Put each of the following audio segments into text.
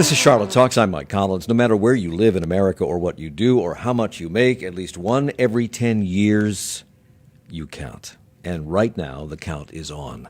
This is Charlotte Talks. I'm Mike Collins. No matter where you live in America or what you do or how much you make, at least one every 10 years, you count. And right now, the count is on.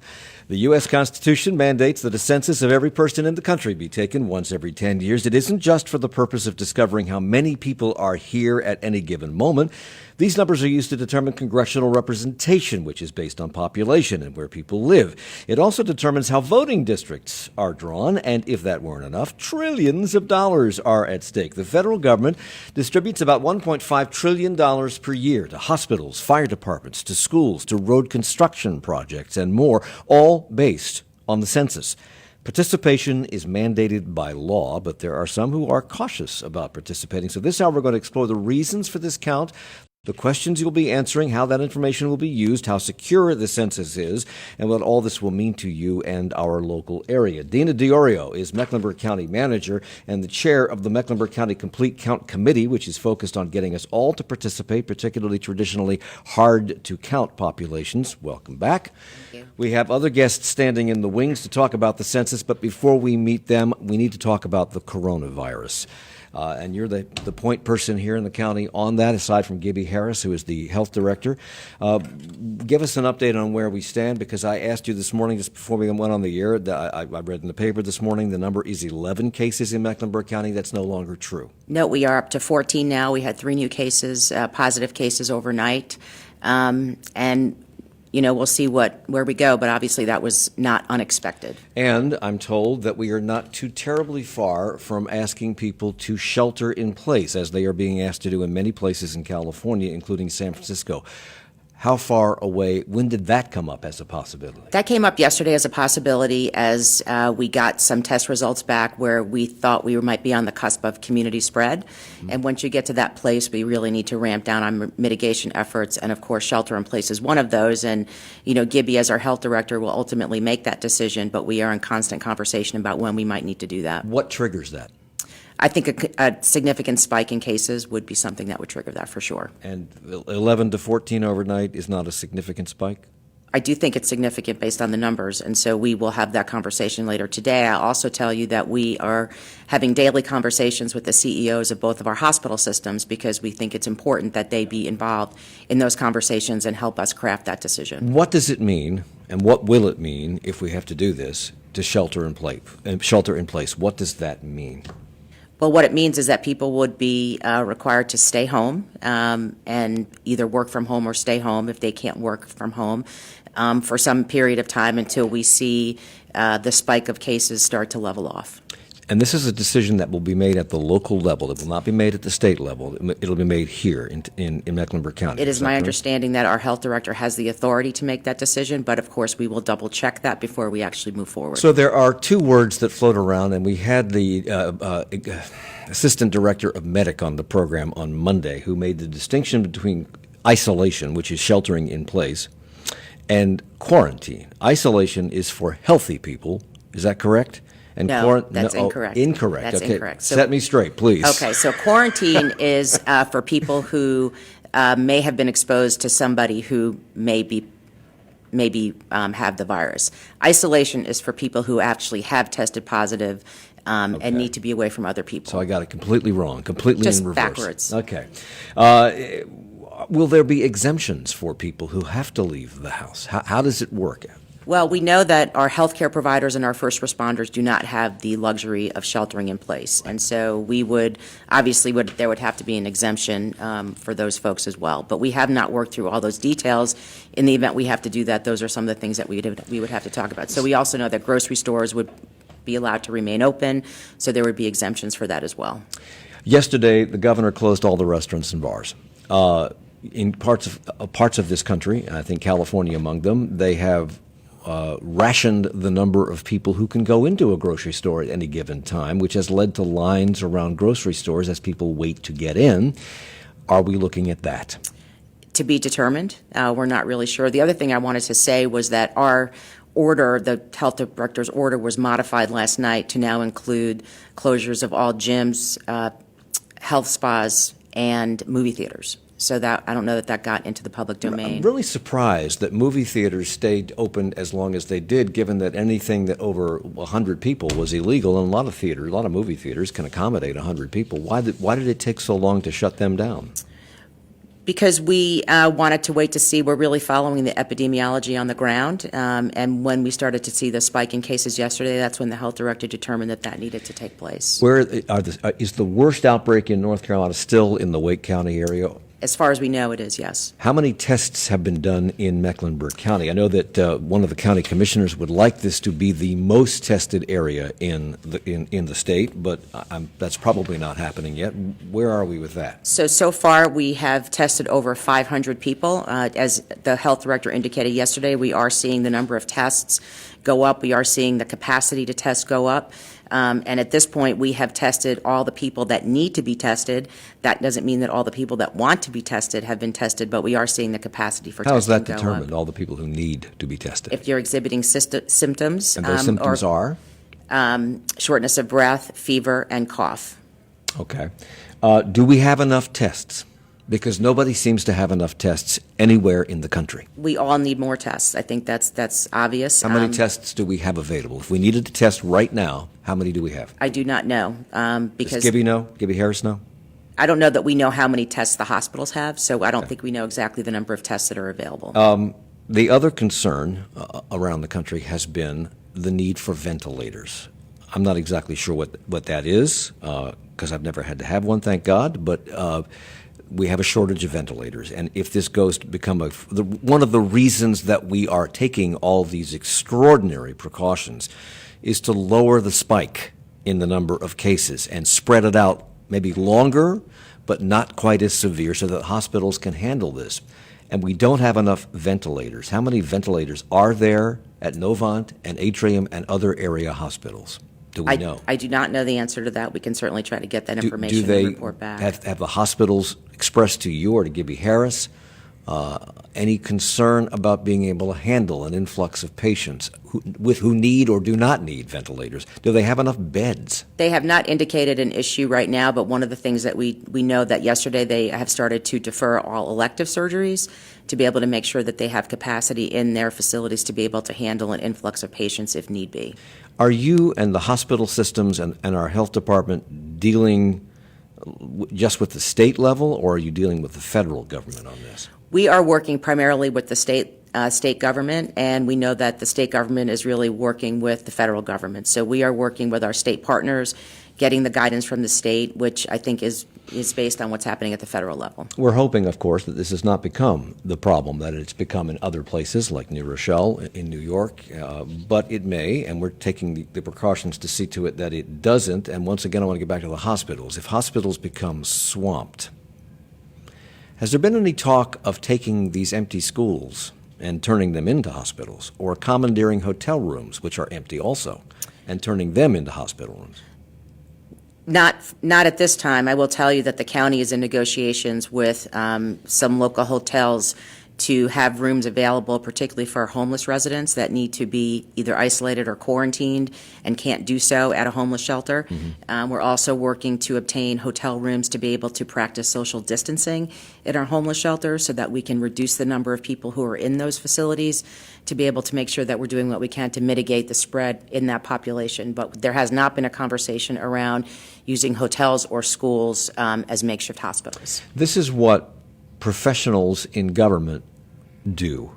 The U.S. Constitution mandates that a census of every person in the country be taken once every 10 years. It isn't just for the purpose of discovering how many people are here at any given moment. These numbers are used to determine congressional representation, which is based on population and where people live. It also determines how voting districts are drawn, and if that weren't enough, trillions of dollars are at stake. The federal government distributes about $1.5 trillion per year to hospitals, fire departments, to schools, to road construction projects, and more, all based on the census. Participation is mandated by law, but there are some who are cautious about participating. So this hour we're going to explore the reasons for this count, the questions you'll be answering, how that information will be used, how secure the census is, and what all this will mean to you and our local area. Dina Diorio is Mecklenburg County Manager and the chair of the Mecklenburg County Complete Count Committee, which is focused on getting us all to participate, particularly traditionally hard-to-count populations. Welcome back. Thank you. We have other guests standing in the wings to talk about the census, but before we meet them, we need to talk about the coronavirus. And you're the point person here in the county on that, aside from Gibby Harris, who is the health director. Give us an update on where we stand, because I asked you this morning, just before we went on the air, I read in the paper this morning, the number is 11 cases in Mecklenburg County. That's no longer true. No, we are up to 14 now. We had 3 new cases, positive cases overnight. And we'll see where we go, but obviously that was not unexpected. And I'm told that we are not too terribly far from asking people to shelter in place, as they are being asked to do in many places in California, including San Francisco. How far away, when did that come up as a possibility? That came up yesterday as a possibility as we got some test results back where we thought we might be on the cusp of community spread. Mm-hmm. And once you get to that place, we really need to ramp down on mitigation efforts. And of course, shelter in place is one of those. And, Gibby, as our health director, will ultimately make that decision, but we are in constant conversation about when we might need to do that. What triggers that? I think a significant spike in cases would be something that would trigger that for sure. And 11 to 14 overnight is not a significant spike? I do think it's significant based on the numbers, and so we will have that conversation later today. I'll also tell you that we are having daily conversations with the CEOs of both of our hospital systems because we think it's important that they be involved in those conversations and help us craft that decision. What does it mean, and what will it mean if we have to do this, to shelter in place? What does that mean? Well, what it means is that people would be required to stay home and either work from home or stay home if they can't work from home for some period of time until we see the spike of cases start to level off. And this is a decision that will be made at the local level. It will not be made at the state level. It'll be made here in Mecklenburg County. It is my understanding that our health director has the authority to make that decision, but of course we will double check that before we actually move forward. So there are 2 words that float around, and we had the assistant director of Medic on the program on Monday, who made the distinction between isolation, which is sheltering in place, and quarantine. Isolation is for healthy people. Is that correct? And that's incorrect. Incorrect. That's okay. Incorrect. So, set me straight, please. Okay, so quarantine is for people who may have been exposed to somebody who maybe have the virus. Isolation is for people who actually have tested positive and need to be away from other people. So I got it completely wrong, completely just in reverse. Backwards. Okay. Will there be exemptions for people who have to leave the house? How does it work? Well, we know that our healthcare providers and our first responders do not have the luxury of sheltering in place. And so we would, there would have to be an exemption for those folks as well. But we have not worked through all those details. In the event we have to do that, those are some of the things that we would have to talk about. So we also know that grocery stores would be allowed to remain open, so there would be exemptions for that as well. Yesterday, the governor closed all the restaurants and bars. In parts of this country, I think California among them, they have rationed the number of people who can go into a grocery store at any given time, which has led to lines around grocery stores as people wait to get in. Are we looking at that? To be determined. We're not really sure. The other thing I wanted to say was that our order, the health director's order, was modified last night to now include closures of all gyms, health spas, and movie theaters. So that, I don't know that that got into the public domain. I'm really surprised that movie theaters stayed open as long as they did, given that anything that over 100 people was illegal, and a lot of movie theaters can accommodate 100 people. Why did it take so long to shut them down? Because we wanted to wait to see, we're really following the epidemiology on the ground, and when we started to see the spike in cases yesterday, that's when the health director determined that that needed to take place. Where is the worst outbreak in North Carolina still in the Wake County area? As far as we know, it is, yes. How many tests have been done in Mecklenburg County? I know that one of the county commissioners would like this to be the most tested area in the state, but that's probably not happening yet. Where are we with that? So far, we have tested over 500 people. As the health director indicated yesterday, we are seeing the number of tests go up. We are seeing the capacity to test go up. And at this point, we have tested all the people that need to be tested. That doesn't mean that all the people that want to be tested have been tested, but we are seeing the capacity for How is testing that go up. determined, all the people who need to be tested? If you're exhibiting symptoms. And those symptoms are? Shortness of breath, fever, and cough. Okay. Do we have enough tests? Because nobody seems to have enough tests anywhere in the country. We all need more tests. I think that's obvious. How many tests do we have available? If we needed to test right now, how many do we have? I do not know, because Does Gibby know? Gibby Harris know? I don't know that we know how many tests the hospitals have, so I don't think we know exactly the number of tests that are available. The other concern around the country has been the need for ventilators. I'm not exactly sure what that is, because I've never had to have one, thank God, but we have a shortage of ventilators. And if this goes to become one of the reasons that we are taking all these extraordinary precautions is to lower the spike in the number of cases and spread it out maybe longer, but not quite as severe, so that hospitals can handle this. And we don't have enough ventilators. How many ventilators are there at Novant and Atrium and other area hospitals? Do we know? I do not know the answer to that. We can certainly try to get that information Do they and report back. have the hospitals expressed to you or to Gibby Harris any concern about being able to handle an influx of patients who need or do not need ventilators? Do they have enough beds? They have not indicated an issue right now, but one of the things that we know that yesterday they have started to defer all elective surgeries to be able to make sure that they have capacity in their facilities to be able to handle an influx of patients if need be. Are you and the hospital systems and our health department dealing just with the state level, or are you dealing with the federal government on this? We are working primarily with the state government, and we know that the state government is really working with the federal government. So we are working with our state partners, getting the guidance from the state, which I think is based on what's happening at the federal level. We're hoping, of course, that this has not become the problem that it's become in other places like New Rochelle in New York, but it may, and we're taking the precautions to see to it that it doesn't. And once again, I want to get back to the hospitals. If hospitals become swamped, has there been any talk of taking these empty schools and turning them into hospitals, or commandeering hotel rooms, which are empty also, and turning them into hospital rooms? Not at this time. I will tell you that the county is in negotiations with some local hotels to have rooms available, particularly for homeless residents that need to be either isolated or quarantined and can't do so at a homeless shelter. Mm-hmm. We're also working to obtain hotel rooms to be able to practice social distancing in our homeless shelters so that we can reduce the number of people who are in those facilities, to be able to make sure that we're doing what we can to mitigate the spread in that population. But there has not been a conversation around using hotels or schools as makeshift hospitals. This is what professionals in government do.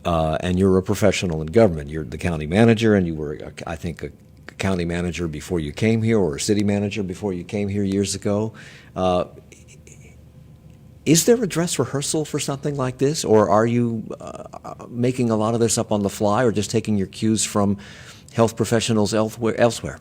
And you're a professional in government. You're the county manager, and you were, I think, a county manager before you came here, or a city manager before you came here years ago. Is there a dress rehearsal for something like this, or are you making a lot of this up on the fly, or just taking your cues from health professionals elsewhere?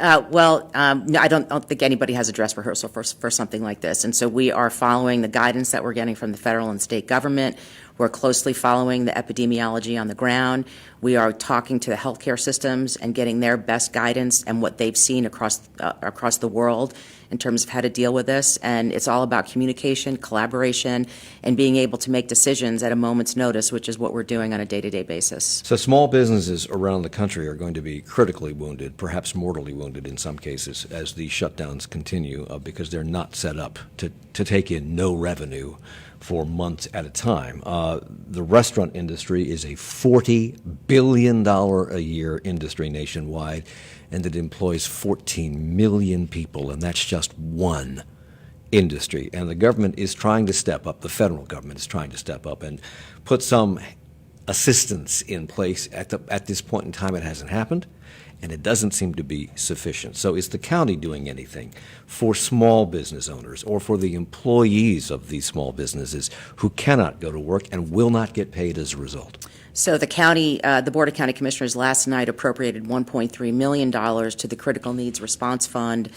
No, I don't think anybody has a dress rehearsal for something like this. And so we are following the guidance that we're getting from the federal and state government. We're closely following the epidemiology on the ground. We are talking to the healthcare systems and getting their best guidance and what they've seen across the world in terms of how to deal with this, and it's all about communication, collaboration, and being able to make decisions at a moment's notice, which is what we're doing on a day-to-day basis. So small businesses around the country are going to be critically wounded, perhaps mortally wounded in some cases, as these shutdowns continue because they're not set up to take in no revenue for months at a time. The restaurant industry is a $40 billion a year industry nationwide, and it employs 14 million people, and that's just one industry. And the government is trying to step up, the federal government is trying to step up and put some assistance in place. At this point in time, it hasn't happened, and it doesn't seem to be sufficient. So is the county doing anything for small business owners or for the employees of these small businesses who cannot go to work and will not get paid as a result? So the county, the Board of County Commissioners last night appropriated $1.3 million to the Critical Needs Response Fund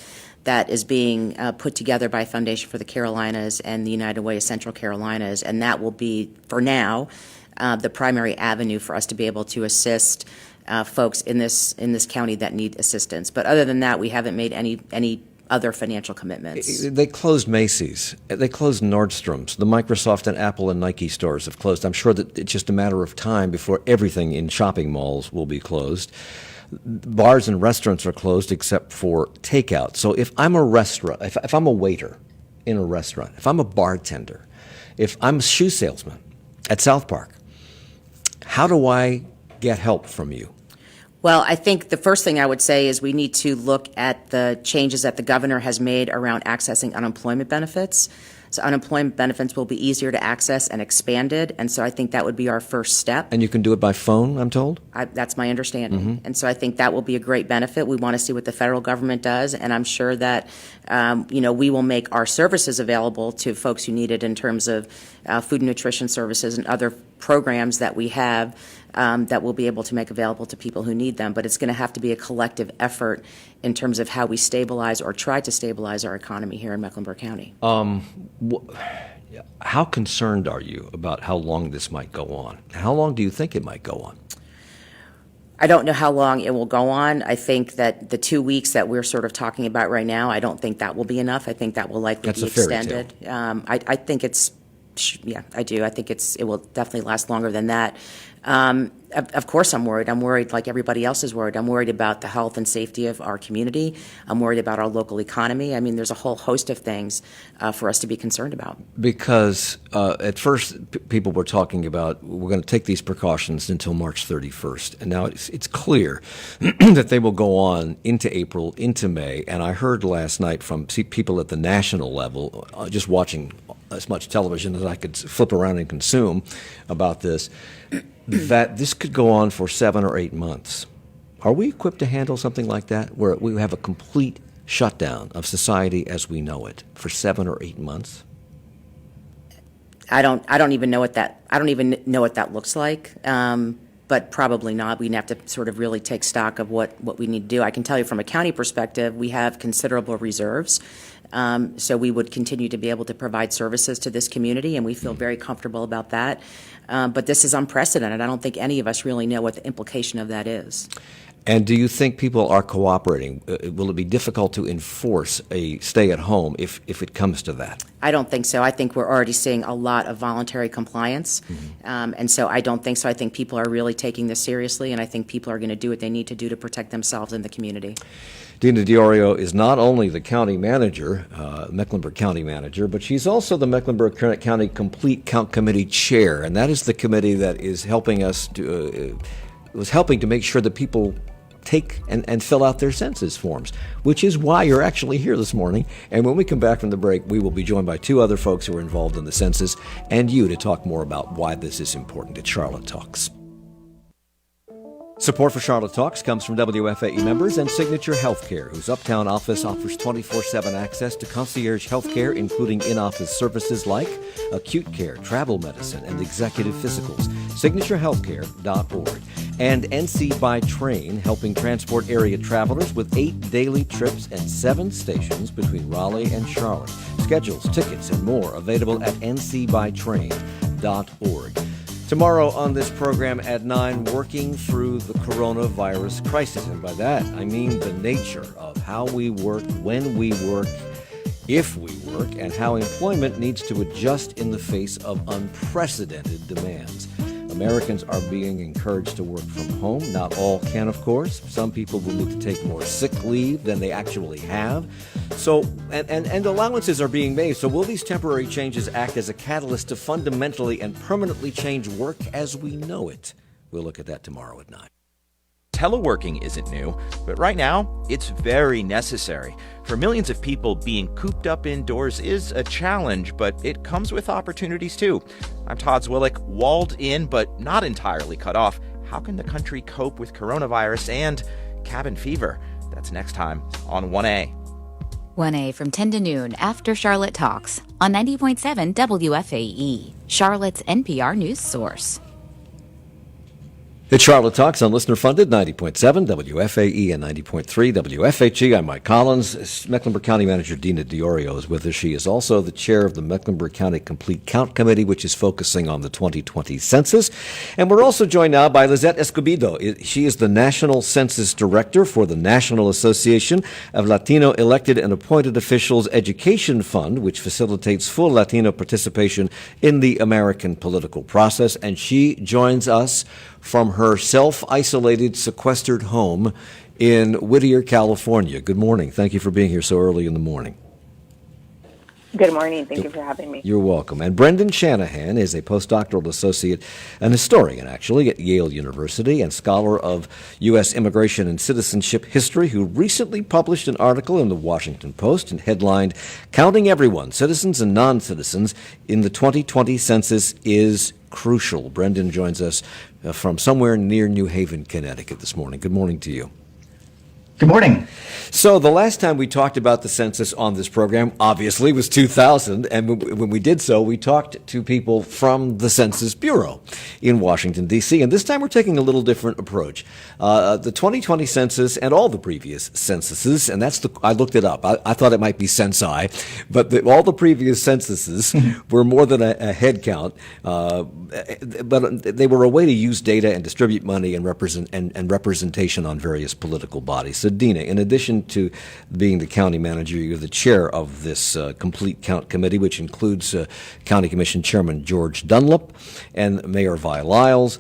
that is being put together by Foundation for the Carolinas and the United Way of Central Carolinas, and that will be, for now, the primary avenue for us to be able to assist folks in this county that need assistance. But other than that, we haven't made any other financial commitments. They closed Macy's. They closed Nordstrom's. The Microsoft and Apple and Nike stores have closed. I'm sure that it's just a matter of time before everything in shopping malls will be closed. Bars and restaurants are closed except for takeout. So if I'm a restaurant, if I'm a waiter in a restaurant, if I'm a bartender, if I'm a shoe salesman at South Park, how do I get help from you? Well, I think the first thing I would say is we need to look at the changes that the governor has made around accessing unemployment benefits. So unemployment benefits will be easier to access and expanded, and so I think that would be our first step. And you can do it by phone, I'm told? That's my understanding. And so I think that will be a great benefit. We want to see what the federal government does, and I'm sure that we will make our services available to folks who need it in terms of food and nutrition services and other programs that we have that we'll be able to make available to people who need them. But it's going to have to be a collective effort in terms of how we stabilize or try to stabilize our economy here in Mecklenburg County. How concerned are you about how long this might go on? How long do you think it might go on? I don't know how long it will go on. I think that the 2 weeks that we're sort of talking about right now, I don't think that will be enough. I think that will likely be extended. I think it's, I do. I think it will definitely last longer than that. Of course I'm worried. I'm worried like everybody else is worried. I'm worried about the health and safety of our community. I'm worried about our local economy. I mean, there's a whole host of things for us to be concerned about. Because at first people were talking about we're going to take these precautions until March 31st. And now it's clear that they will go on into April, into May. And I heard last night from people at the national level, just watching as much television as I could flip around and consume about this, that this could go on for 7 or 8 months. Are we equipped to handle something like that, where we have a complete shutdown of society as we know it for 7 or 8 months? I don't even know what that looks like. But probably not. We'd have to sort of really take stock of what we need to do. I can tell you from a county perspective, we have considerable reserves. So we would continue to be able to provide services to this community, and we feel very comfortable about that. But this is unprecedented. I don't think any of us really know what the implication of that is. And do you think people are cooperating? Will it be difficult to enforce a stay-at-home if it comes to that? I don't think so. I think we're already seeing a lot of voluntary compliance. And so I don't think so. I think people are really taking this seriously, and I think people are going to do what they need to do to protect themselves and the community. Dina Diorio is not only the county manager, Mecklenburg County manager, but she's also the Mecklenburg County Complete Count Committee chair, and that is the committee that is helping us was helping to make sure that people take and fill out their census forms, which is why you're actually here this morning. And when we come back from the break, we will be joined by 2 other folks who are involved in the census and you to talk more about why this is important at Charlotte Talks. Support for Charlotte Talks comes from WFAE members and Signature Healthcare, whose Uptown office offers 24/7 access to concierge healthcare, including in-office services like acute care, travel medicine, and executive physicals. SignatureHealthcare.org. And NC by Train, helping transport area travelers with 8 daily trips and 7 stations between Raleigh and Charlotte. Schedules, tickets, and more available at ncbytrain.org. Tomorrow on this program at 9, working through the coronavirus crisis. And by that, I mean the nature of how we work, when we work, if we work, and how employment needs to adjust in the face of unprecedented demands. Americans are being encouraged to work from home. Not all can, of course. Some people will need to take more sick leave than they actually have. So, and allowances are being made. So will these temporary changes act as a catalyst to fundamentally and permanently change work as we know it? We'll look at that tomorrow at 9. Teleworking isn't new, but right now, it's very necessary. For millions of people, being cooped up indoors is a challenge, but it comes with opportunities too. I'm Todd Zwillick, walled in but not entirely cut off. How can the country cope with coronavirus and cabin fever? That's next time on 1A. 1A from 10 to noon after Charlotte Talks on 90.7 WFAE, Charlotte's NPR news source. It's Charlotte Talks on listener-funded 90.7 WFAE and 90.3 WFHE. I'm Mike Collins. Mecklenburg County Manager Dina Diorio is with us. She is also the chair of the Mecklenburg County Complete Count Committee, which is focusing on the 2020 census. And we're also joined now by Lizette Escobedo. She is the National Census Director for the National Association of Latino Elected and Appointed Officials Education Fund, which facilitates full Latino participation in the American political process. And she joins us from her self-isolated, sequestered home in Whittier, California. Good morning. Thank you for being here so early in the morning. Good morning. Thank you for having me. You're welcome. And Brendan Shanahan is a postdoctoral associate, an historian actually, at Yale University and scholar of U.S. immigration and citizenship history, who recently published an article in the Washington Post and headlined, "Counting Everyone, Citizens and Non-Citizens in the 2020 Census is Crucial." Brendan joins us from somewhere near New Haven, Connecticut this morning. Good morning to you. Good morning. So the last time we talked about the census on this program, obviously, was 2000. And when we did so, we talked to people from the Census Bureau in Washington, D.C. And this time we're taking a little different approach. The 2020 census and all the previous censuses, and I looked it up. I thought it might be censi, but all the previous censuses were more than a head count. But they were a way to use data and distribute money and representation on various political bodies. So, Dina, in addition to being the county manager, you're the chair of this Complete Count Committee, which includes County Commission Chairman George Dunlop and Mayor Vi Lyles.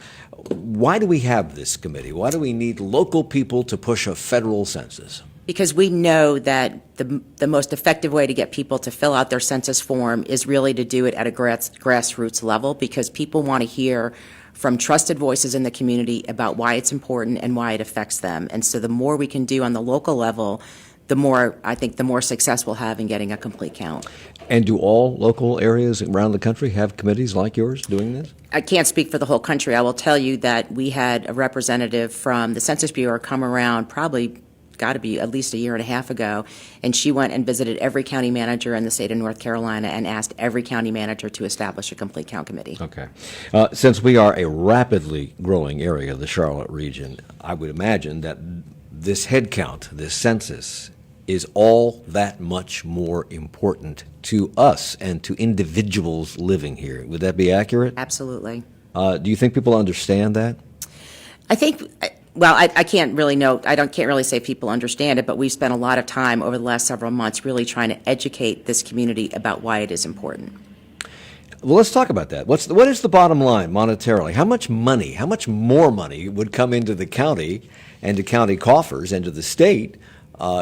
Why do we have this committee? Why do we need local people to push a federal census? Because we know that the most effective way to get people to fill out their census form is really to do it at a grassroots level, because people want to hear from trusted voices in the community about why it's important and why it affects them. And so the more we can do on the local level, the more success we'll have in getting a complete count. And do all local areas around the country have committees like yours doing this? I can't speak for the whole country. I will tell you that we had a representative from the Census Bureau come around probably got to be at least a year and a half ago, and she went and visited every county manager in the state of North Carolina and asked every county manager to establish a complete count committee. Okay. Since we are a rapidly growing area of the Charlotte region, I would imagine that this head count, this census, is all that much more important to us and to individuals living here. Would that be accurate? Absolutely. Do you think people understand that? I think, well, I can't really say people understand it, but we've spent a lot of time over the last several months really trying to educate this community about why it is important. Well, let's talk about that. What is the bottom line monetarily? How much more money would come into the county and to county coffers and to the state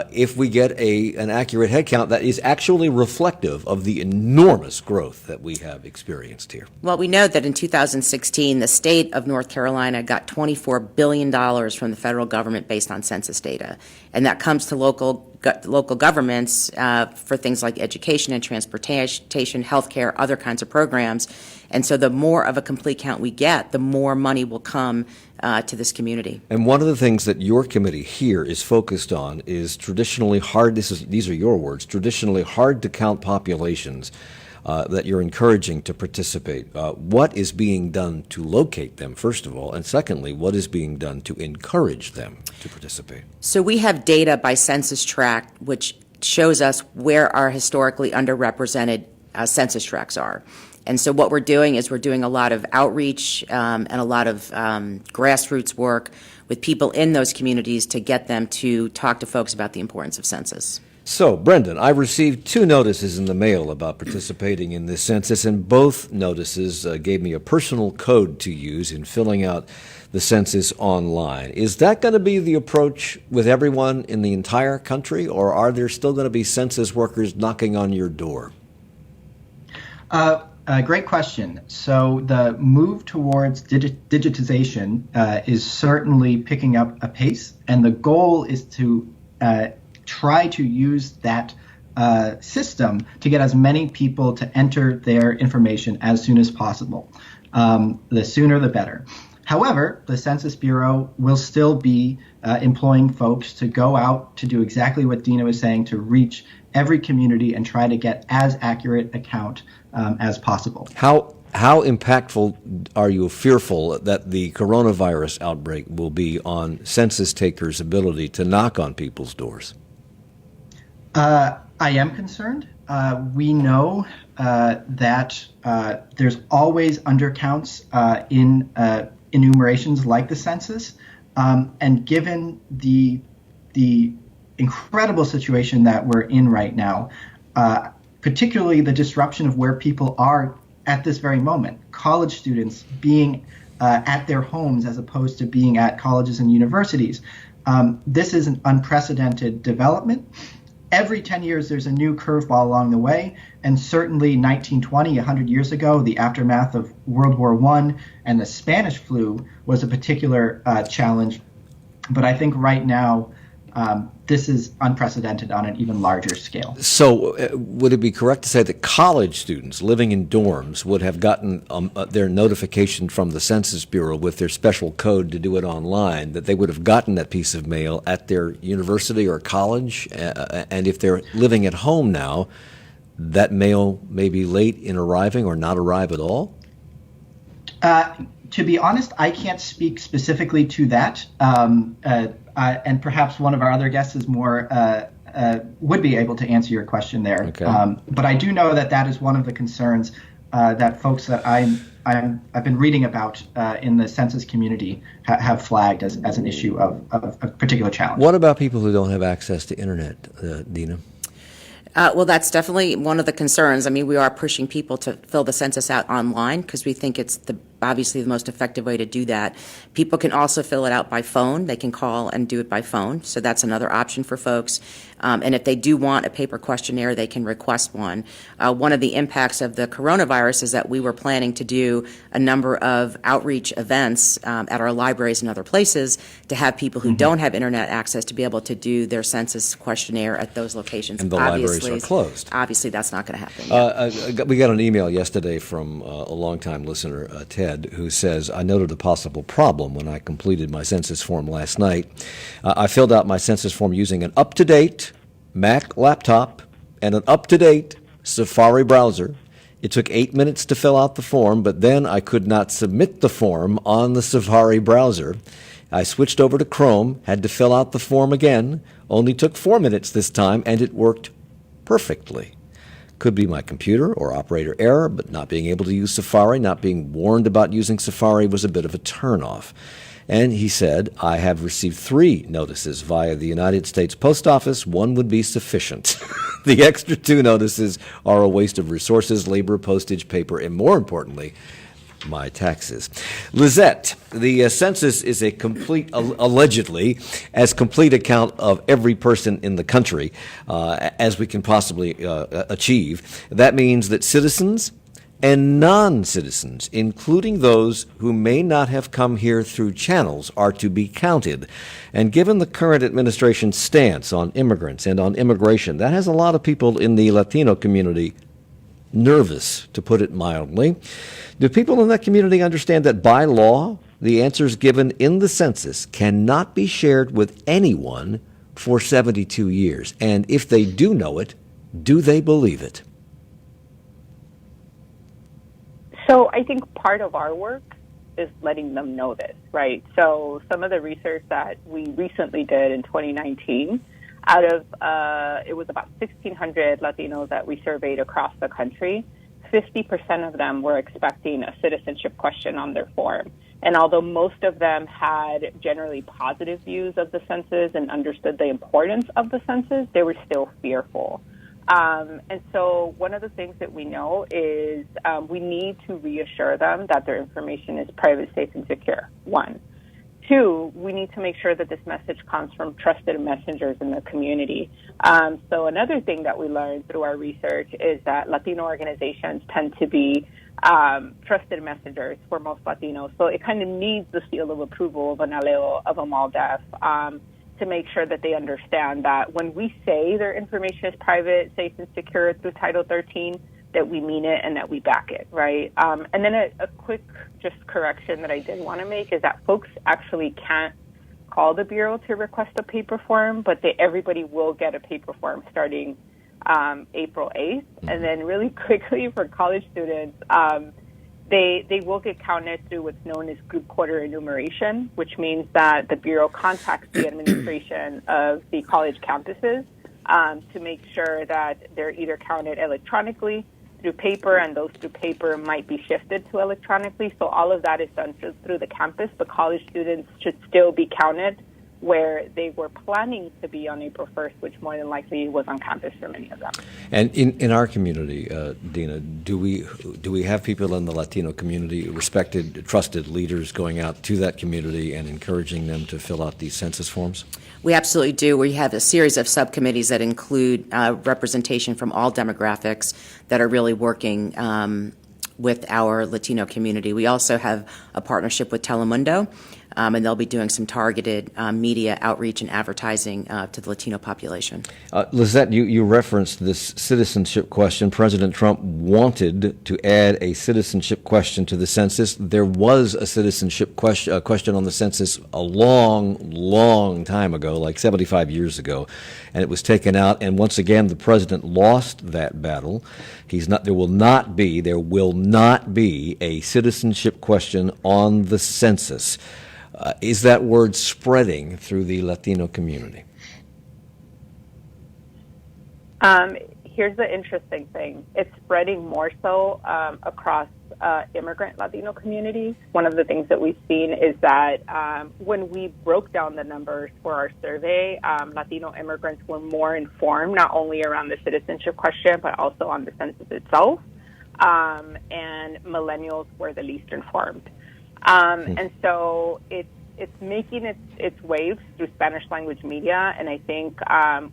if we get an accurate head count that is actually reflective of the enormous growth that we have experienced here? Well, we know that in 2016, the state of North Carolina got $24 billion from the federal government based on census data. And that comes to local governments for things like education and transportation, healthcare, other kinds of programs. And so the more of a complete count we get, the more money will come to this community. And one of the things that your committee here is focused on is traditionally hard, these are your words, traditionally hard to count populations that you're encouraging to participate. What is being done to locate them, first of all, and secondly, what is being done to encourage them to participate? So we have data by census tract which shows us where our historically underrepresented census tracts are. And so what we're doing is we're doing a lot of outreach and a lot of grassroots work with people in those communities to get them to talk to folks about the importance of census. So, Brendan, I received 2 notices in the mail about participating in this census, and both notices gave me a personal code to use in filling out the census online. Is that going to be the approach with everyone in the entire country, or are there still going to be census workers knocking on your door? Great question. So the move towards digitization is certainly picking up a pace, and the goal is to try to use that system to get as many people to enter their information as soon as possible. The sooner the better. However, the Census Bureau will still be employing folks to go out to do exactly what Dina was saying, to reach every community and try to get as accurate a count as possible. How impactful are you fearful that the coronavirus outbreak will be on census takers' ability to knock on people's doors? I am concerned. We know that there's always undercounts in enumerations like the census, and given the incredible situation that we're in right now, particularly the disruption of where people are at this very moment, college students being at their homes as opposed to being at colleges and universities. This is an unprecedented development. Every 10 years, there's a new curveball along the way, and certainly 1920, 100 years ago, the aftermath of World War I and the Spanish flu was a particular challenge. But I think right now, this is unprecedented on an even larger scale. So would it be correct to say that college students living in dorms would have gotten their notification from the Census Bureau with their special code to do it online, that they would have gotten that piece of mail at their university or college? And if they're living at home now, that mail may be late in arriving or not arrive at all? To be honest, I can't speak specifically to that. And perhaps one of our other guests is more would be able to answer your question there. Okay. But I do know that is one of the concerns that folks that I've been reading about in the census community have flagged as an issue of a particular challenge. What about people who don't have access to internet, Dina? Well, that's definitely one of the concerns. I mean, we are pushing people to fill the census out online because we think it's obviously the most effective way to do that. People can also fill it out by phone. They can call and do it by phone. So that's another option for folks. And if they do want a paper questionnaire, they can request one. One of the impacts of the coronavirus is that we were planning to do a number of outreach events at our libraries and other places to have people who don't have internet access to be able to do their census questionnaire at those locations. And the libraries are closed. Obviously, that's not going to happen. We got an email yesterday from a longtime listener, Ted, who says, I noted a possible problem when I completed my census form last night. I filled out my census form using an up-to-date Mac laptop and an up-to-date Safari browser. It took 8 minutes to fill out the form, but then I could not submit the form on the Safari browser. I switched over to Chrome, had to fill out the form again, only took 4 minutes this time, and it worked perfectly. Could be my computer or operator error, but not being able to use Safari, not being warned about using Safari was a bit of a turnoff. And he said, I have received 3 notices via the United States Post Office. 1 would be sufficient. The extra 2 notices are a waste of resources, labor, postage, paper, and more importantly, my taxes. Lizette, the census is a complete, allegedly, as complete account of every person in the country as we can possibly achieve. That means that citizens and non-citizens, including those who may not have come here through channels, are to be counted. And given the current administration's stance on immigrants and on immigration, that has a lot of people in the Latino community nervous, to put it mildly. Do people in that community understand that by law, the answers given in the census cannot be shared with anyone for 72 years? And if they do know it, do they believe it? So I think part of our work is letting them know this, right? So some of the research that we recently did in 2019, out of, it was about 1,600 Latinos that we surveyed across the country, 50% of them were expecting a citizenship question on their form. And although most of them had generally positive views of the census and understood the importance of the census, they were still fearful. And so one of the things that we know is we need to reassure them that their information is private, safe, and secure, one. Two, we need to make sure that this message comes from trusted messengers in the community. So another thing that we learned through our research is that Latino organizations tend to be trusted messengers for most Latinos. So it kind of needs the seal of approval of an ALEO, of a MALDEF, to make sure that they understand that when we say their information is private, safe, and secure through Title 13, that we mean it and that we back it, right? And then a quick just correction that I did want to make is that folks actually can't call the Bureau to request a paper form, but everybody will get a paper form starting April 8th. And then really quickly for college students, they will get counted through what's known as group quarter enumeration, which means that the Bureau contacts the administration of the college campuses to make sure that they're either counted electronically through paper, and those through paper might be shifted to electronically. So all of that is done through the campus, but college students should still be counted where they were planning to be on April 1st, which more than likely was on campus for many of them. And in our community, Dina, do we have people in the Latino community, respected, trusted leaders going out to that community and encouraging them to fill out these census forms? We absolutely do. We have a series of subcommittees that include representation from all demographics that are really working with our Latino community. We also have a partnership with Telemundo, and they'll be doing some targeted media outreach and advertising to the Latino population. Lizette, you referenced this citizenship question. President Trump wanted to add a citizenship question to the census. There was a citizenship question on the census a long time ago, like 75 years ago, and it was taken out. And once again, the president lost that battle. There will not be a citizenship question on the census. Is that word spreading through the Latino community? Here's the interesting thing. It's spreading more so across immigrant Latino communities. One of the things that we've seen is that when we broke down the numbers for our survey, Latino immigrants were more informed, not only around the citizenship question, but also on the census itself. And millennials were the least informed. And so it's making its waves through Spanish language media. And I think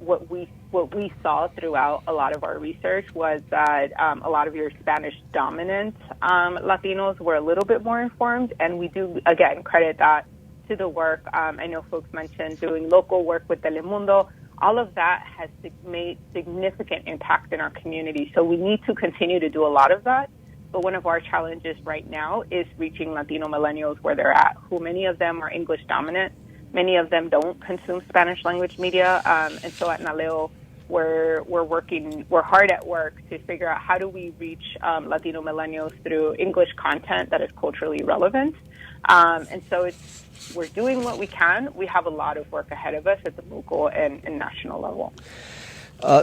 what we saw throughout a lot of our research was that a lot of your Spanish dominant Latinos were a little bit more informed. And we do, again, credit that to the work. I know folks mentioned doing local work with Telemundo. All of that has made significant impact in our community. So we need to continue to do a lot of that. But one of our challenges right now is reaching Latino millennials where they're at, who many of them are English dominant. Many of them don't consume Spanish language media. And so at NALEO, we're hard at work to figure out how do we reach Latino millennials through English content that is culturally relevant. And so we're doing what we can. We have a lot of work ahead of us at the local and national level.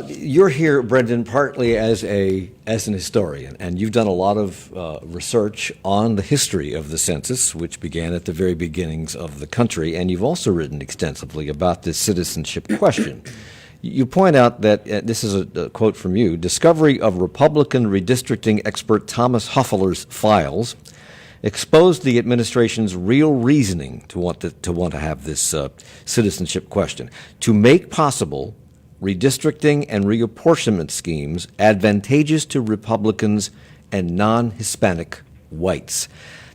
You're here, Brendan, partly as an historian, and you've done a lot of research on the history of the census, which began at the very beginnings of the country, and you've also written extensively about this citizenship question. You point out that, this is a quote from you, discovery of Republican redistricting expert Thomas Hofeller's files exposed the administration's real reasoning to want to have this citizenship question, to make possible redistricting and reapportionment schemes advantageous to Republicans and non-Hispanic whites.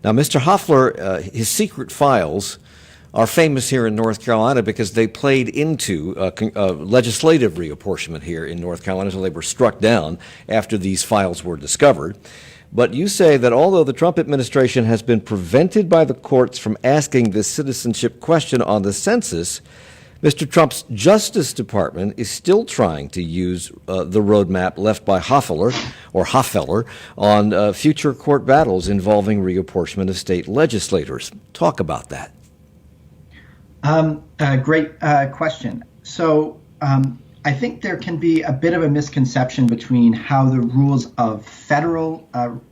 Now, Mr. Hofeller, his secret files are famous here in North Carolina because they played into legislative reapportionment here in North Carolina, so they were struck down after these files were discovered. But you say that although the Trump administration has been prevented by the courts from asking this citizenship question on the census, Mr. Trump's Justice Department is still trying to use the roadmap left by Hofeller on future court battles involving reapportionment of state legislators. Talk about that. Great question. So I think there can be a bit of a misconception between how the rules of federal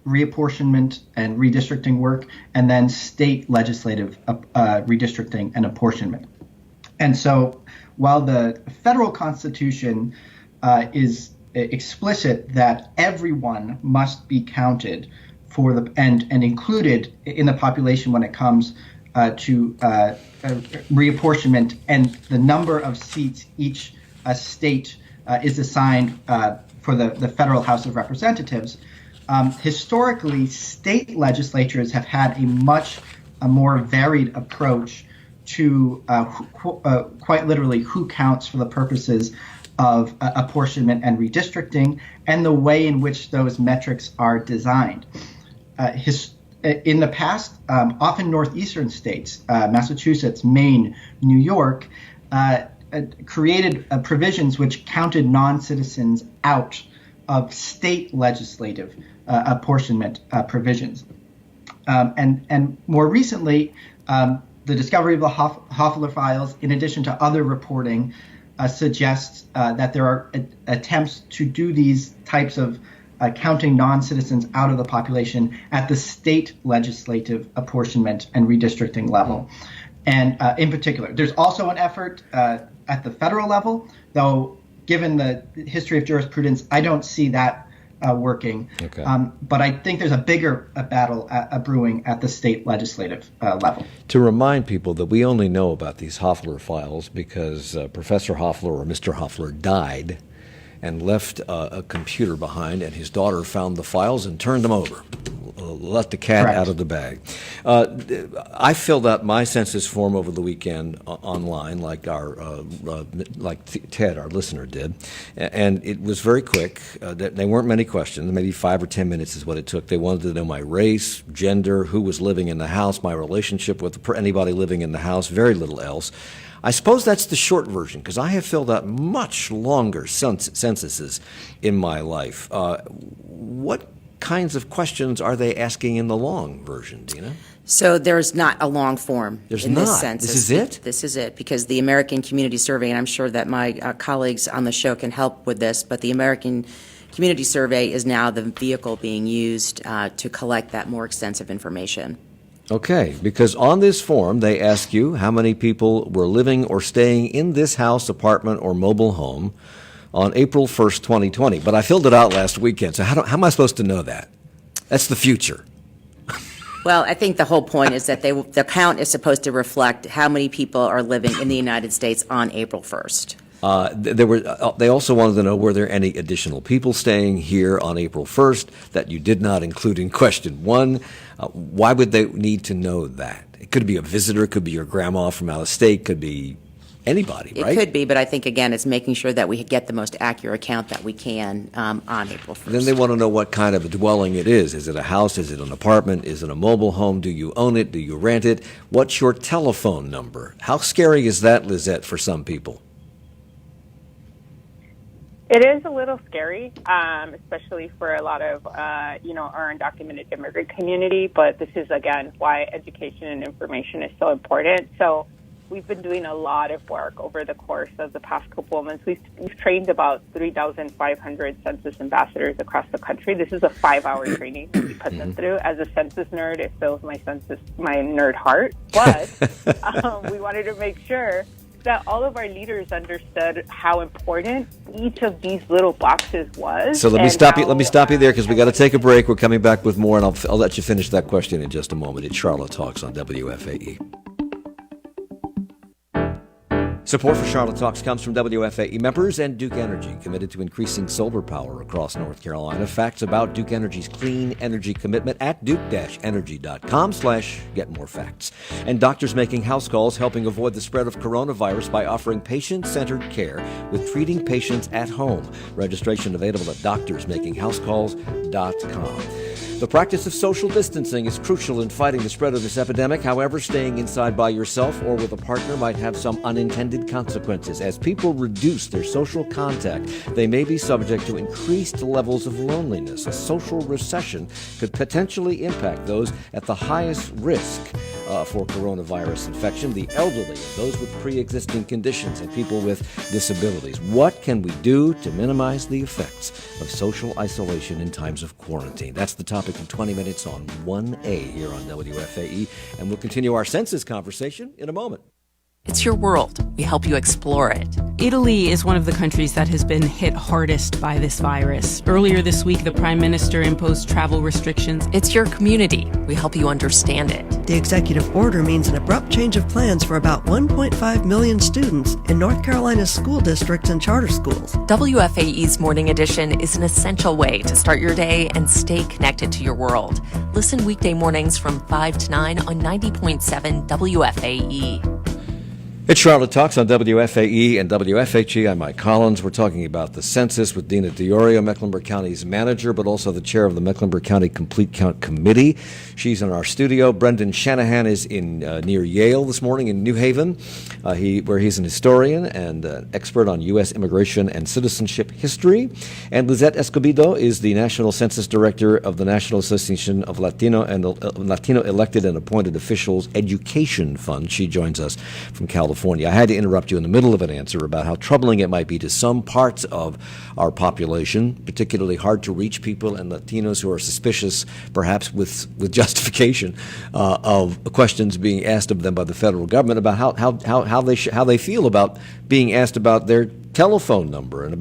reapportionment and redistricting work and then state legislative redistricting and apportionment. And so while the federal Constitution is explicit that everyone must be counted for and included in the population when it comes to reapportionment, and the number of seats each state is assigned for the federal House of Representatives, historically, state legislatures have had a more varied approach to quite literally who counts for the purposes of apportionment and redistricting, and the way in which those metrics are designed. In the past, often northeastern states, Massachusetts, Maine, New York, created provisions which counted non-citizens out of state legislative apportionment provisions. And more recently, the discovery of the Hoffler files, in addition to other reporting, suggests that there are attempts to do these types of counting non-citizens out of the population at the state legislative apportionment and redistricting level. And in particular, there's also an effort at the federal level, though given the history of jurisprudence, I don't see that working. Okay. But I think there's a bigger battle brewing at the state legislative level. To remind people that we only know about these Hoffler files because Professor Hoffler or Mr. Hoffler died and left a computer behind, and his daughter found the files and turned them over. Let the cat out of the bag. I filled out my census form over the weekend online, like Ted, our listener, did, and it was very quick. There weren't many questions. Maybe 5 or 10 minutes is what it took. They wanted to know my race, gender, who was living in the house, my relationship with anybody living in the house, very little else. I suppose that's the short version, because I have filled out much longer censuses in my life. What kinds of questions are they asking in the long version, Dina? So there's not a long form in this census. This is it? This is it, because the American Community Survey, and I'm sure that my colleagues on the show can help with this, but the American Community Survey is now the vehicle being used to collect that more extensive information. Okay, because on this form, they ask you how many people were living or staying in this house, apartment, or mobile home on April 1st, 2020. But I filled it out last weekend, so how am I supposed to know that? That's the future. Well, I think the whole point is that the count is supposed to reflect how many people are living in the United States on April 1st. They also wanted to know, were there any additional people staying here on April 1st that you did not include in question 1? Why would they need to know that? It could be a visitor, it could be your grandma from out of state, could be anybody, right? It could be, but I think, again, it's making sure that we get the most accurate count that we can on April 1st. Then they want to know what kind of a dwelling it is. Is it a house? Is it an apartment? Is it a mobile home? Do you own it? Do you rent it? What's your telephone number? How scary is that, Lizette, for some people? It is a little scary, especially for a lot of, our undocumented immigrant community. But this is, again, why education and information is so important. So we've been doing a lot of work over the course of the past couple of months. We've trained about 3,500 census ambassadors across the country. This is a 5-hour training that we put them through. As a census nerd, it fills my nerd heart. But we wanted to make sure that all of our leaders understood how important each of these little boxes was. So let me stop you there, because we got to take a break. We're coming back with more, and I'll let you finish that question in just a moment. It's Charlotte Talks on WFAE. Support for Charlotte Talks comes from WFAE members and Duke Energy, committed to increasing solar power across North Carolina. Facts about Duke Energy's clean energy commitment at duke-energy.com/getmorefacts. And doctors making house calls, helping avoid the spread of coronavirus by offering patient-centered care with treating patients at home. Registration available at doctorsmakinghousecalls.com. The practice of social distancing is crucial in fighting the spread of this epidemic. However, staying inside by yourself or with a partner might have some unintended consequences. As people reduce their social contact, they may be subject to increased levels of loneliness. A social recession could potentially impact those at the highest risk for coronavirus infection, the elderly, and those with pre-existing conditions, and people with disabilities. What can we do to minimize the effects of social isolation in times of quarantine? That's the topic in 20 minutes on 1A here on WFAE, and we'll continue our census conversation in a moment. It's your world. We help you explore it. Italy is one of the countries that has been hit hardest by this virus. Earlier this week, the Prime Minister imposed travel restrictions. It's your community. We help you understand it. The executive order means an abrupt change of plans for about 1.5 million students in North Carolina's school districts and charter schools. WFAE's Morning Edition is an essential way to start your day and stay connected to your world. Listen weekday mornings from 5 to 9 on 90.7 WFAE. It's Charlotte Talks on WFAE and WFHE. I'm Mike Collins. We're talking about the census with Dina DiOrio, Mecklenburg County's manager, but also the chair of the Mecklenburg County Complete Count Committee. She's in our studio. Brendan Shanahan is in near Yale this morning in New Haven, where he's an historian and expert on U.S. immigration and citizenship history. And Lizette Escobedo is the National Census Director of the National Association of Latino Elected and Appointed Officials Education Fund. She joins us from California. I had to interrupt you in the middle of an answer about how troubling it might be to some parts of our population, particularly hard to reach people and Latinos who are suspicious, perhaps with justification, of questions being asked of them by the federal government about how they feel about being asked about their telephone number and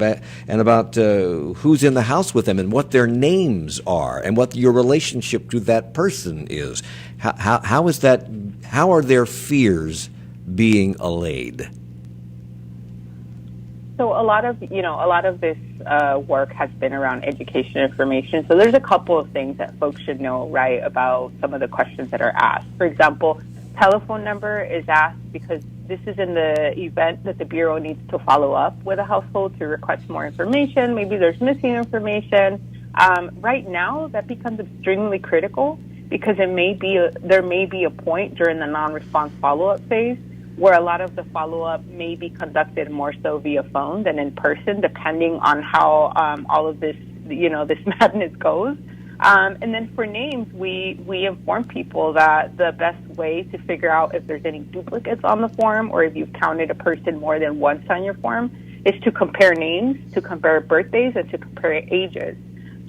about who's in the house with them and what their names are and what your relationship to that person is. How is that? How are their fears being allayed? So a lot of this work has been around education information. So there's a couple of things that folks should know, right, about some of the questions that are asked. For example, telephone number is asked because this is in the event that the Bureau needs to follow up with a household to request more information. Maybe there's missing information. Right now, that becomes extremely critical because there may be a point during the non-response follow-up phase where a lot of the follow-up may be conducted more so via phone than in person, depending on how all of this, this madness goes. And then for names, we inform people that the best way to figure out if there's any duplicates on the form or if you've counted a person more than once on your form is to compare names, to compare birthdays, and to compare ages.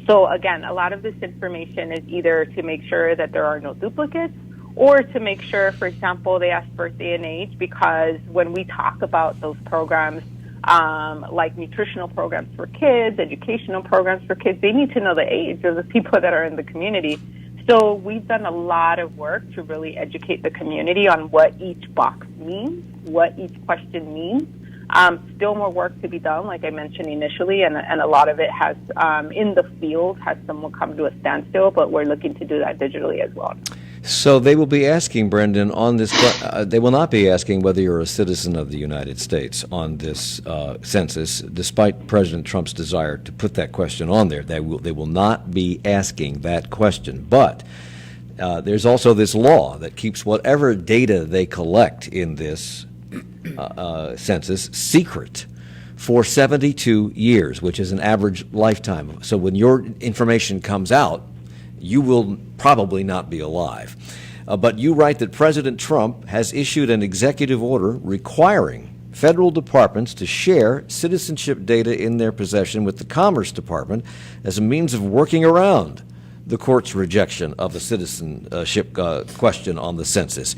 So again, a lot of this information is either to make sure that there are no duplicates or to make sure, for example, they ask birthday and age, because when we talk about those programs, like nutritional programs for kids, educational programs for kids, they need to know the age of the people that are in the community. So we've done a lot of work to really educate the community on what each box means, what each question means. Still more work to be done, like I mentioned initially, and a lot of it has, in the field, has somewhat come to a standstill, but we're looking to do that digitally as well. So they will be asking, Brendan, on this. They will not be asking whether you're a citizen of the United States on this census, despite President Trump's desire to put that question on there. They will not be asking that question. But there's also this law that keeps whatever data they collect in this census secret for 72 years, which is an average lifetime. So when your information comes out, you will probably not be alive. But you write that President Trump has issued an executive order requiring federal departments to share citizenship data in their possession with the Commerce Department as a means of working around the court's rejection of the citizenship question on the census.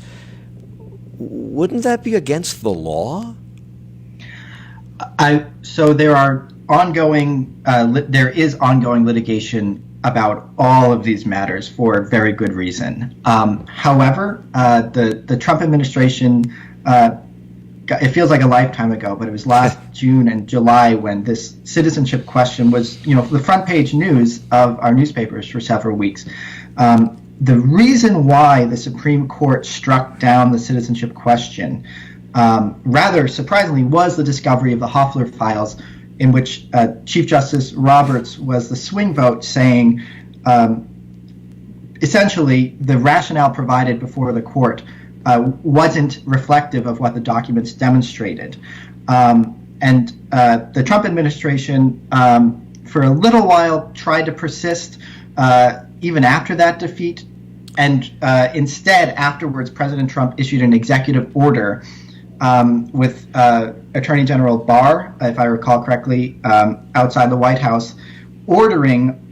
Wouldn't that be against the law? So there are there is ongoing litigation about all of these matters for very good reason. However, the Trump administration, it feels like a lifetime ago, but it was last June and July when this citizenship question was, the front page news of our newspapers for several weeks. The reason why the Supreme Court struck down the citizenship question, rather surprisingly, was the discovery of the Hoffler files, in which Chief Justice Roberts was the swing vote, saying essentially the rationale provided before the court wasn't reflective of what the documents demonstrated. And the Trump administration, for a little while, tried to persist even after that defeat. And instead, afterwards, President Trump issued an executive order with Attorney General Barr, if I recall correctly, outside the White House, ordering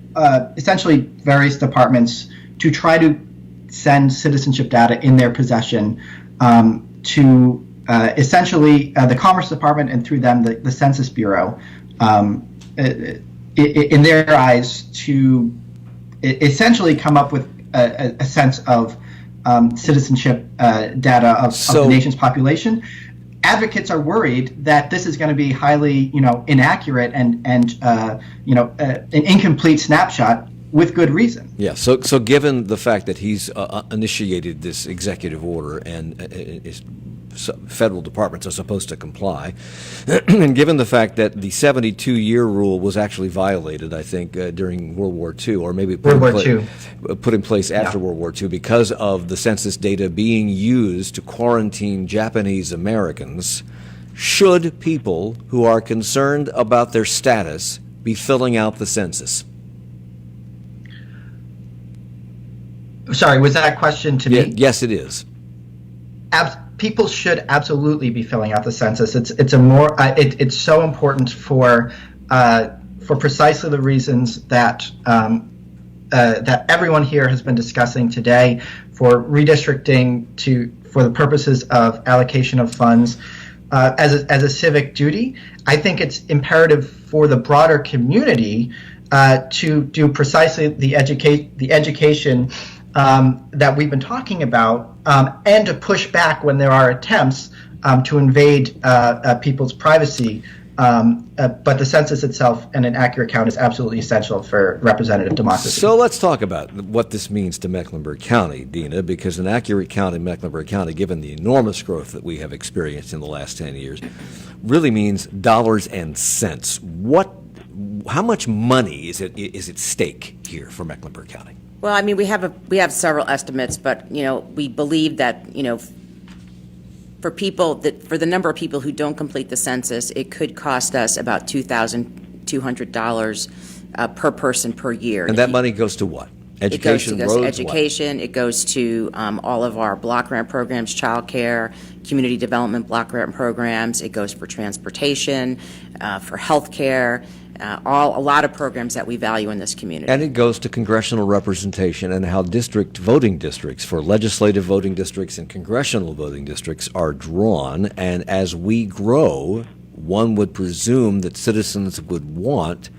essentially various departments to try to send citizenship data in their possession to essentially the Commerce Department, and through them the Census Bureau, in their eyes, to essentially come up with a sense of citizenship data of the nation's population. Advocates are worried that this is going to be highly, inaccurate and an incomplete snapshot, with good reason. Yeah. So given the fact that he's initiated this executive order and federal departments are supposed to comply, and given the fact that the 72-year rule was actually violated, I think, during World War II, or maybe put in place after World War II, because of the census data being used to quarantine Japanese Americans, should people who are concerned about their status be filling out the census? Sorry, was that a question to me? Yes, it is. People should absolutely be filling out the census. It's so important for precisely the reasons that that everyone here has been discussing today, for redistricting for the purposes of allocation of funds as a civic duty. I think it's imperative for the broader community to do precisely the education that we've been talking about, and to push back when there are attempts to invade people's privacy. But the census itself and an accurate count is absolutely essential for representative democracy. So let's talk about what this means to Mecklenburg County, Dina, because an accurate count in Mecklenburg County, given the enormous growth that we have experienced in the last 10 years, really means dollars and cents. How much money is at stake here for Mecklenburg County? Well, I mean, we have several estimates, but we believe that for the number of people who don't complete the census, it could cost us about $2,200 per person per year. And that money goes to what? Education, it goes to roads, education. What? It goes to all of our block grant programs, child care, community development block grant programs. It goes for transportation, for health care. A lot of programs that we value in this community. And it goes to congressional representation and how voting districts for legislative voting districts and congressional voting districts are drawn. And as we grow, one would presume that citizens would want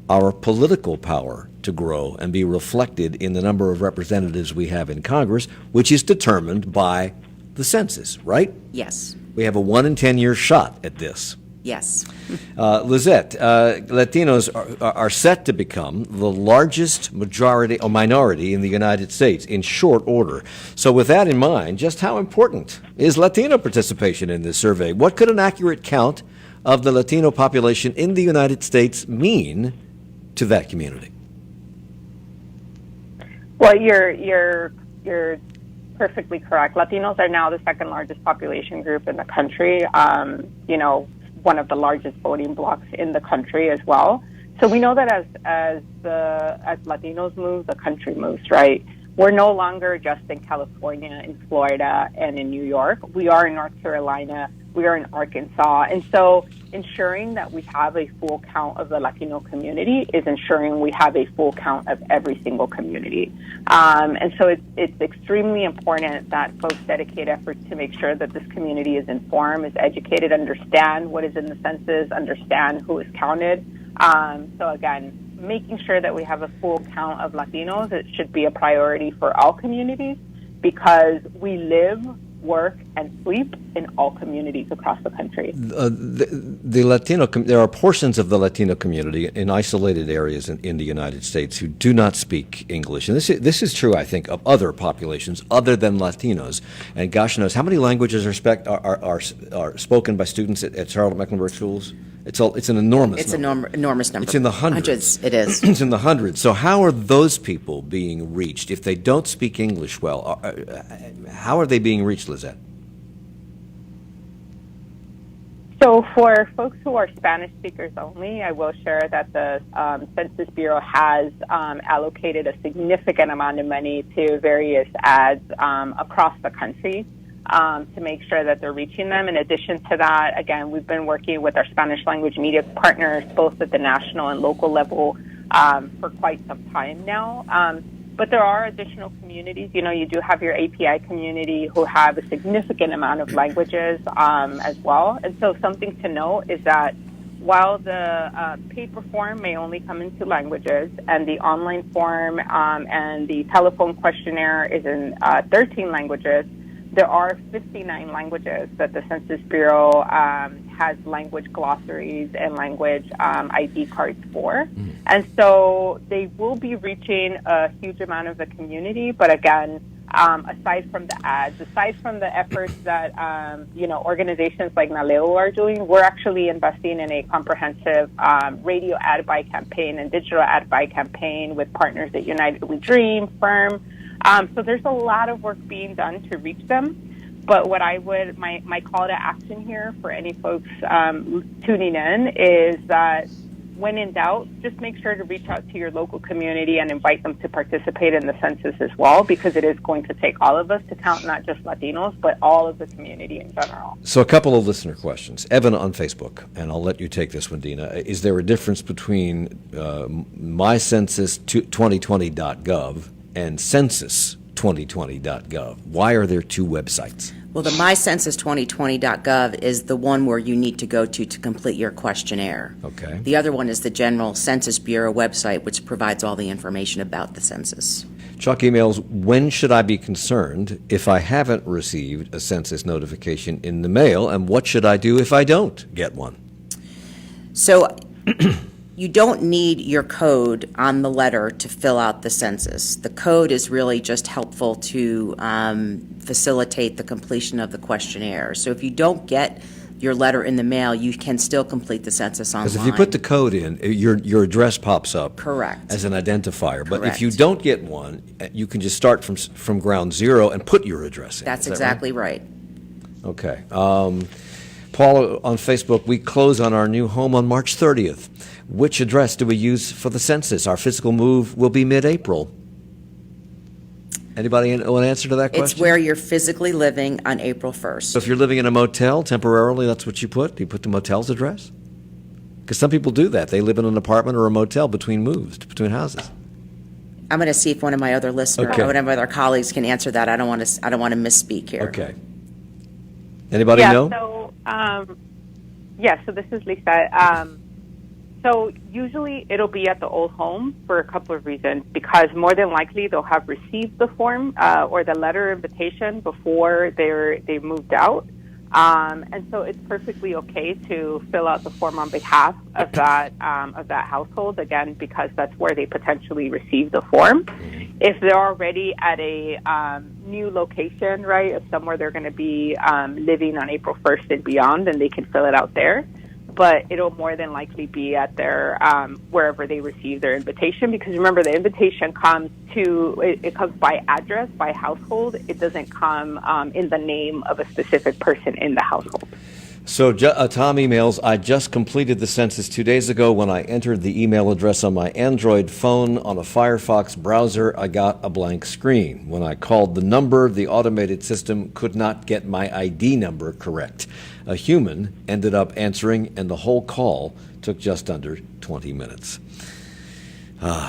our political power to grow and be reflected in the number of representatives we have in Congress, which is determined by the census, right? Yes. We have a 1 in 10 year shot at this. Yes. Lizette, Latinos are set to become the largest minority in the United States in short order. So with that in mind, just how important is Latino participation in this survey? What could an accurate count of the Latino population in the United States mean to that community? Well, you're perfectly correct. Latinos are now the second largest population group in the country. One of the largest voting blocs in the country as well. So we know that as Latinos move, the country moves, right? We're no longer just in California, in Florida, and in New York. We are in North Carolina. We are in Arkansas. And so ensuring that we have a full count of the Latino community is ensuring we have a full count of every single community. And so it's extremely important that folks dedicate efforts to make sure that this community is informed, is educated, understand what is in the census, understand who is counted. So again, making sure that we have a full count of Latinos, it should be a priority for all communities, because we live, work, and sleep in all communities across the country. There are portions of the Latino community in isolated areas in the United States who do not speak English. And this is true, I think, of other populations other than Latinos. And gosh knows, how many languages are spoken by students at Charlotte Mecklenburg schools? It's an enormous number. Enormous number. It's in the hundreds. It is. It's in the hundreds. So how are those people being reached? If they don't speak English well, how are they being reached, Lizette? So for folks who are Spanish speakers only, I will share that the Census Bureau has allocated a significant amount of money to various ads across the country to make sure that they're reaching them. In addition to that, again, we've been working with our Spanish language media partners, both at the national and local level, for quite some time now. But there are additional communities. You know, you do have your API community who have a significant amount of languages as well. And so something to note is that while the paper form may only come in 2 languages and the online form and the telephone questionnaire is in 13 languages, there are 59 languages that the Census Bureau has language glossaries and language ID cards for. And so they will be reaching a huge amount of the community. But again, aside from the ads, aside from the efforts that, organizations like NALEO are doing, we're actually investing in a comprehensive radio ad buy campaign and digital ad buy campaign with partners at United We Dream, Firm. So there's a lot of work being done to reach them. But what my call to action here for any folks tuning in is that when in doubt, just make sure to reach out to your local community and invite them to participate in the census as well, because it is going to take all of us to count not just Latinos, but all of the community in general. So a couple of listener questions. Evan on Facebook, and I'll let you take this one, Dina. Is there a difference between mycensus2020.gov and census2020.gov? Why are there 2 websites? Well, the mycensus2020.gov is the one where you need to go to complete your questionnaire. Okay. The other one is the general Census Bureau website, which provides all the information about the census. Chuck emails, when should I be concerned if I haven't received a census notification in the mail, and what should I do if I don't get one? So you don't need your code on the letter to fill out the census. The code is really just helpful to facilitate the completion of the questionnaire. So if you don't get your letter in the mail, you can still complete the census online. Because if you put the code in, your address pops up. Correct. As an identifier. But Correct. if you don't get one, you can just start from ground zero and put your address in. That's Is that exactly right. Okay. Paul on Facebook, we close on our new home on March 30th. Which address do we use for the census? Our physical move will be mid-April. Anybody know an answer to that question? It's where you're physically living on April 1st. So if you're living in a motel temporarily, that's what you put? You put the motel's address? Because some people do that. They live in an apartment or a motel between moves, between houses. I'm going to see if one of my other listeners, Okay. one of my other colleagues can answer that. I don't want to misspeak here. Okay. Anybody know? So this is Lisa. So usually it'll be at the old home for a couple of reasons, because more than likely they'll have received the form or the letter of invitation before they moved out. And so it's perfectly okay to fill out the form on behalf of that household, again, because that's where they potentially received the form. If they're already at a new location, right, of somewhere they're going to be living on April 1st and beyond, then they can fill it out there. But it'll more than likely be at their wherever they receive their invitation, because remember, the invitation comes it comes by address, by household. It doesn't come in the name of a specific person in the household. So Tom emails, I just completed the census 2 days ago. When I entered the email address on my Android phone on a Firefox browser, I got a blank screen. When I called the number, the automated system could not get my ID number correct. A human ended up answering, and the whole call took just under 20 minutes.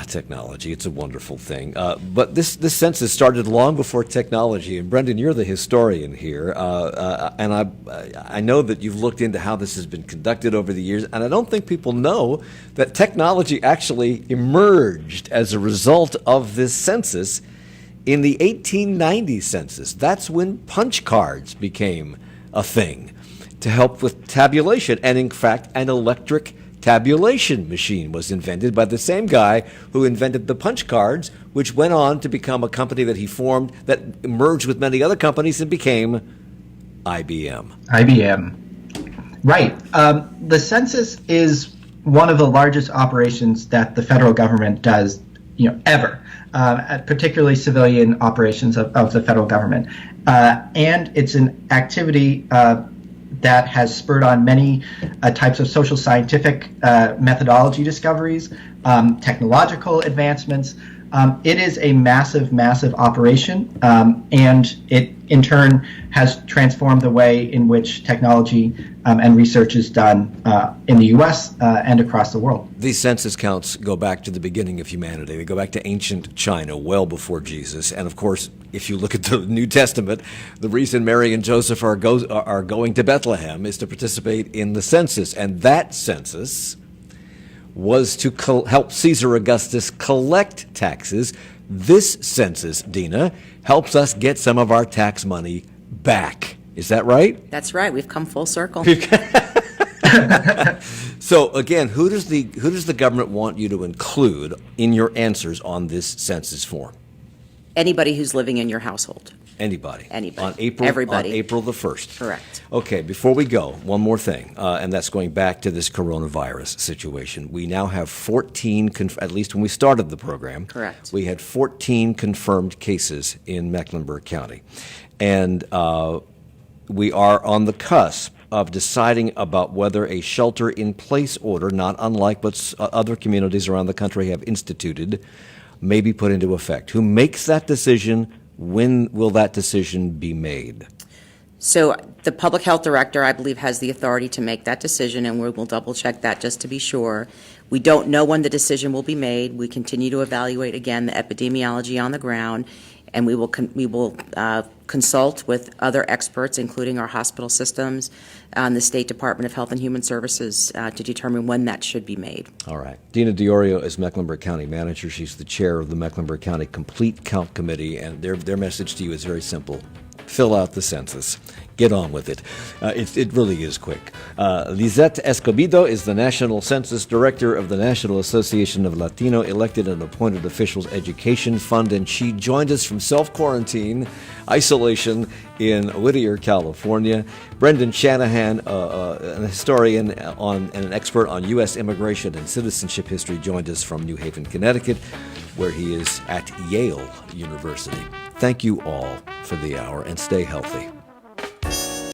Technology, it's a wonderful thing. But this census started long before technology. And Brendan, you're the historian here. And I know that you've looked into how this has been conducted over the years. And I don't think people know that technology actually emerged as a result of this census in the 1890 census. That's when punch cards became a thing to help with tabulation. And in fact, an electric tabulation machine was invented by the same guy who invented the punch cards, which went on to become a company that he formed that merged with many other companies and became IBM. Right. The census is one of the largest operations that the federal government does, ever, particularly civilian operations of the federal government. And it's an activity that has spurred on many types of social scientific methodology discoveries, technological advancements. It is a massive, massive operation, and it in turn has transformed the way in which technology and research is done in the U.S. And across the world. These census counts go back to the beginning of humanity. They go back to ancient China, well before Jesus. And of course, if you look at the New Testament, the reason Mary and Joseph are going to Bethlehem is to participate in the census. And that census was to help Caesar Augustus collect taxes. This census, Dina, helps us get some of our tax money back. Is that right? That's right. We've come full circle. So again, who does the government want you to include in your answers on this census form? Anybody who's living in your household. Anybody. Anybody. On Everybody. April the 1st. Correct. Okay, before we go, one more thing, and that's going back to this coronavirus situation. We now have 14, at least when we started the program. Correct. We had 14 confirmed cases in Mecklenburg County. And we are on the cusp of deciding about whether a shelter-in-place order, not unlike what other communities around the country have instituted, may be put into effect. Who makes that decision? When will that decision be made? So the public health director, I believe, has the authority to make that decision, and we'll double-check that just to be sure. We don't know when the decision will be made. We continue to evaluate, again, the epidemiology on the ground, and we will consult with other experts, including our hospital systems, the State Department of Health and Human Services, to determine when that should be made. All right. Dina Diorio is Mecklenburg County Manager. She's the chair of the Mecklenburg County Complete Count Committee, and their message to you is very simple. Fill out the census. Get on with it. It really is quick. Lisette Escobedo is the National Census Director of the National Association of Latino Elected and Appointed Officials Education Fund, and she joined us from self-quarantine, isolation in Whittier, California. Brendan Shanahan, an historian and an expert on U.S. immigration and citizenship history, joined us from New Haven, Connecticut, where he is at Yale University. Thank you all for the hour, and stay healthy.